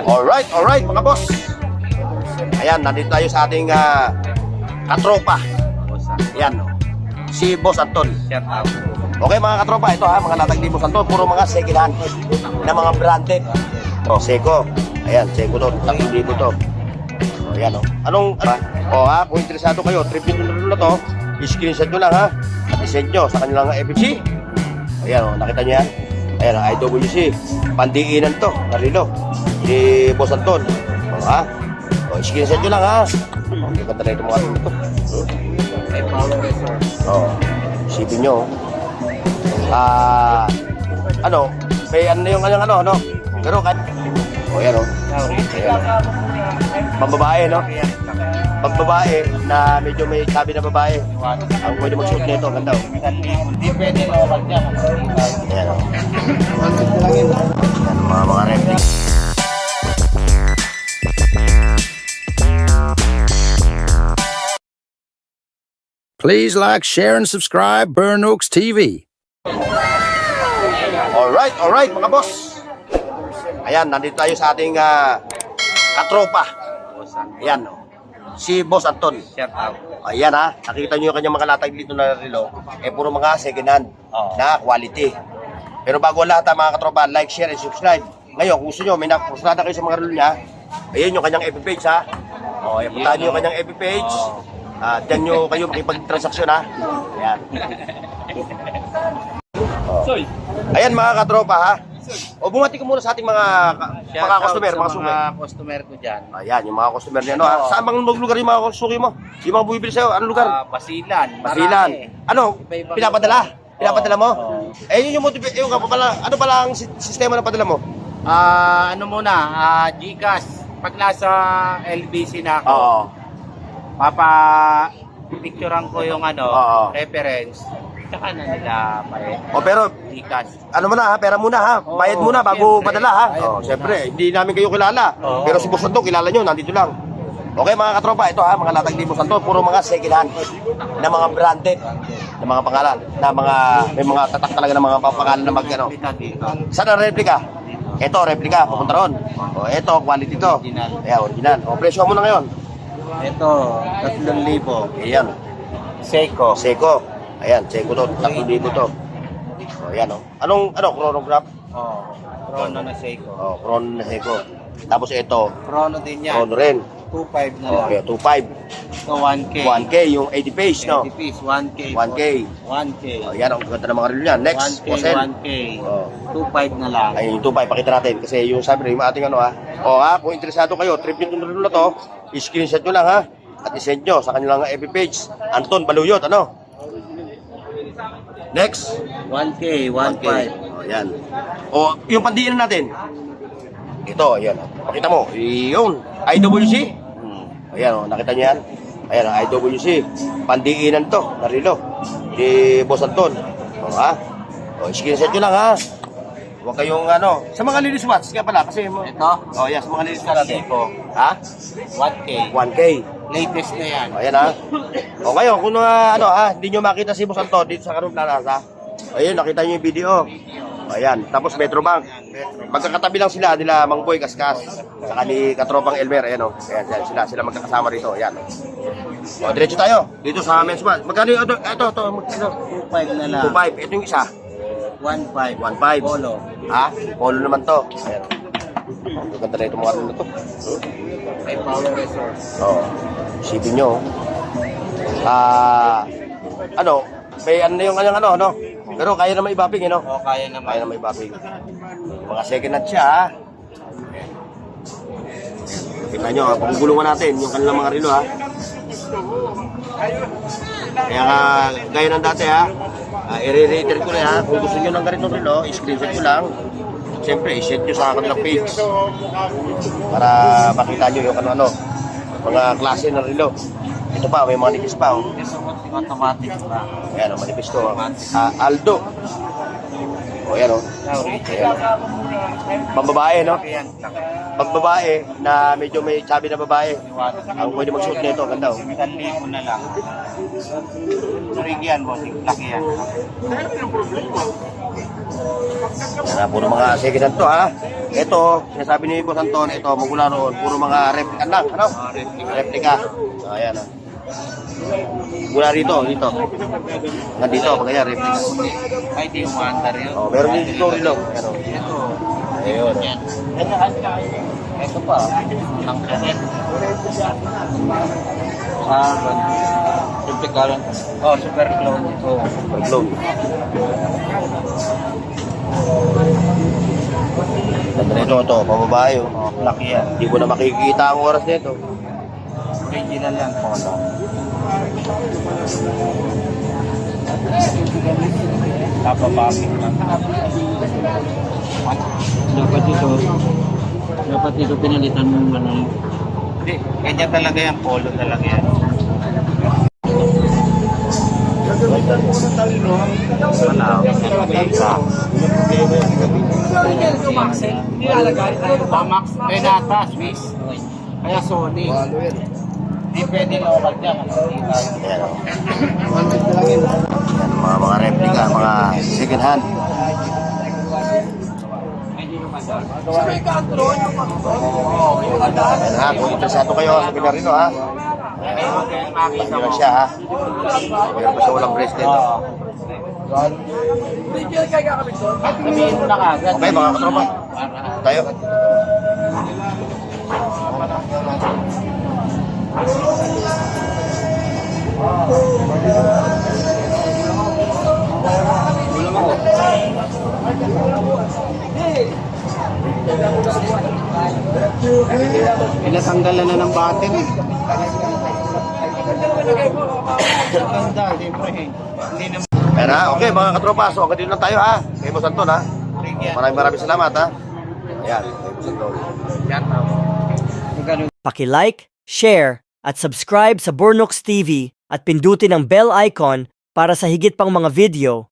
Alright mga boss. Ayan, nandito tayo sa ating katropa. Ayan, si Boss Anton. Okay mga katropa, ito ha, mga latag ni Boss Anton, puro mga second hand na mga branded. Seiko. Ayan, Seiko to, 3,000 to. Ayan o. Anong, kung interesado kayo, trip nyo na to, i-screenshot nyo lang ha, at i-send nyo sa kanilang FFC. Ayan o, nakita nyo yan? Ayan, IWC, pandiinan to, narilo, ni Boss Anton. I-screenshot nyo lang ha. Ganda na ito mga ito. Isipin nyo. May ano yung ano. Pero kahit, ayan o. Pambabae, no? Pambabae na medyo may sabi na babae. Ang pwede mag-shoot nito, ganda o. Hindi pwede local dyan. Ayan o. Ayan, mga replica. Please like, share, and subscribe Burn Oaks TV. Alright mga boss. Ayan, nandito tayo sa ating katropa. Ayan, si Boss Anton. Ayan ha, nakita nyo yung kanyang mga latag dito na relo. Puro mga second hand na quality. Pero bago lahat mga katropa, like, share, and subscribe. Ngayon, kung gusto nyo, may nakusada kayo sa mga relo niya. Ayan yung kanyang FB page ha. Puntahan nyo yung kanyang FB page. Diyan nyo kayo makipag-transaksyon ha. Ayan. Ayan mga katropa ha. Bumati ko muna sa ating mga customer, mga customer ko dyan. Ayan, yung mga customer niya no ha. Saan bang lugar yung mga suki mo? Yung mga bumibili sa'yo, anong lugar? Basilan. Ano? Pinapadala? Pinapadala mo? Yun yung motive, ano pala ang sistema ng padala mo? Ano muna, GCash. Pag nasa LBC na ako, picturean ko yung reference. Tsaka na nila pero GCash. ano muna ha, pera muna ha. Bayad muna bago padala ha. Siyempre, hindi namin kayo kilala. Pero si Boss Anton, kilala nyo, nandito lang. Okay mga katropa, ito ha, mga latag ni Boss Anton, puro mga second hand na mga branded, na mga pangalan, na mga may mga tatak talaga ng mga pangalan na mag-ano. Saan ang replica? Ito, replica, pupunta ron. Ito, quality to. Ayan, original. Presyo mo na ngayon. Ito, 3,000. Ayan. Seiko. Ayan, Seiko to, 3,000 to. Ayan o. Anong chronograph? Chrono na Seiko. Chrono na Seiko. Tapos ito, Chrono din yan. Chrono rin. 2.5 na lang. Okay, 2.5. Ito 1K. 1K, yung 80 page, no? 80 piece, 1K. 1K. Ayan, ang ganda ng mga relo niyan. Next, 1K, Osel. 1K. 2.5 na lang. Ay, yung 2.5, pakita natin. Kasi yung sabi rin, yung ating kung interesado kayo, trip yung relo na to, i-screenshot nyo lang ha. At i-send nyo sa kanilang FB page. Anton Baluyot, Next. 1K, 1.5. Ayan. Yung pandiinan natin. Ito, ayan. Pakita mo. Yun. IWC. Ayan, nakita niyo yan? Ayan, IWC. Pandiinan to. Narilo. Di Boss Anton. Screenshot nyo lang ha. Huwag kayong sa mga lilis watch kaya pala kasi mo. Ito? Yes, sa mga lilis watch. Ha? 1K. 1K. Latest na yan. Ayan ha. Ngayon, kung hindi nyo makita si Boss Anton dito sa Karong Plaza. Ayun, nakita nyo yung video. Ayan, tapos Metrobank. Magkakatabi lang sila nila Mang Boy Kaskas. Saka ni Katropang Elmer, ayan o. Ayan, sila magkakasama rito, ayan. Diretso tayo, dito sa Men's Watch. Magkano yung ito? 2.5 na lang. 2.5, ito yung isa. 1.5. 1.5. Polo. Ha? Polo naman to. Ayan. Ganda na ito mga na to. May power resource. Isipin nyo. May yung pero kaya naman ibabing, Kaya naman. Kaya naman ibabing. Mga second hand siya, ha? Kita nyo, pagugulungan natin yung kanilang mga relo, ha? Kaya gaya ng dati, ha? I-reiter ko na, ha? Kung gusto nyo ng ganitong relo, i-screenshot nyo lang. Siyempre, i-set nyo sa kanilang page. Para makita nyo yung mga klase ng relo. Ito pa, may mga nipis pa. Automatic pa. Ayan, manipis to. Aldo. Ayan o. Pambabae, no? Yan, laki. Pag babae na medyo may chubby na babae, ang pwede mag-shoot nito, ganda oh. 1,000 na lang. Turig yan, bossing. Laki yan. Yan na, puro mga second hand to ha. Ito, sinasabi ni Boss Anton, ito magmula roon, puro mga replica lang, ano? Replica. So, ayan oh. Mula rito, dito. Hanggang dito, pag ganyan, replica. Ay, di yung mandar yun. Oh, meron din dito rin oh. Ayan oh. Ito. Ayun. Yan. Ito pa. Ang kanet. Super clown. Oh, super clown ito. Pag-load. Ganda nito ito, pababae oh. Oh, laki yan. Hindi mo na makikita ang oras nito. Original yan, polo. Tapabagin lang. Dapat ito pinalitan ng ano. Hindi, ganyan talaga yan, polo talaga yan. Max, Renata, Swiss. Kaya Sony. Hindi pwede local dyan. Ayan oh. Yan, mga replica, mga second hand. Ayan ha, kung interesado kayo, sabi na rin ha. Ayan lang siya ha. Meron pa siya walang bracelet. Oh. Sabihin mo na kagad. Okay mga katropa, tayo. Pinatanggalan na ng battery. Ganda, siyempre. Hindi naman. Ayan ha, okay mga katropa, so hanggang dito lang tayo ha. Kay Boss Anton ha. Maraming salamat ha. Ayan, kay Boss Anton. Paki-like, share, at subscribe sa Burnox TV at pindutin ang bell icon para sa higit pang mga video.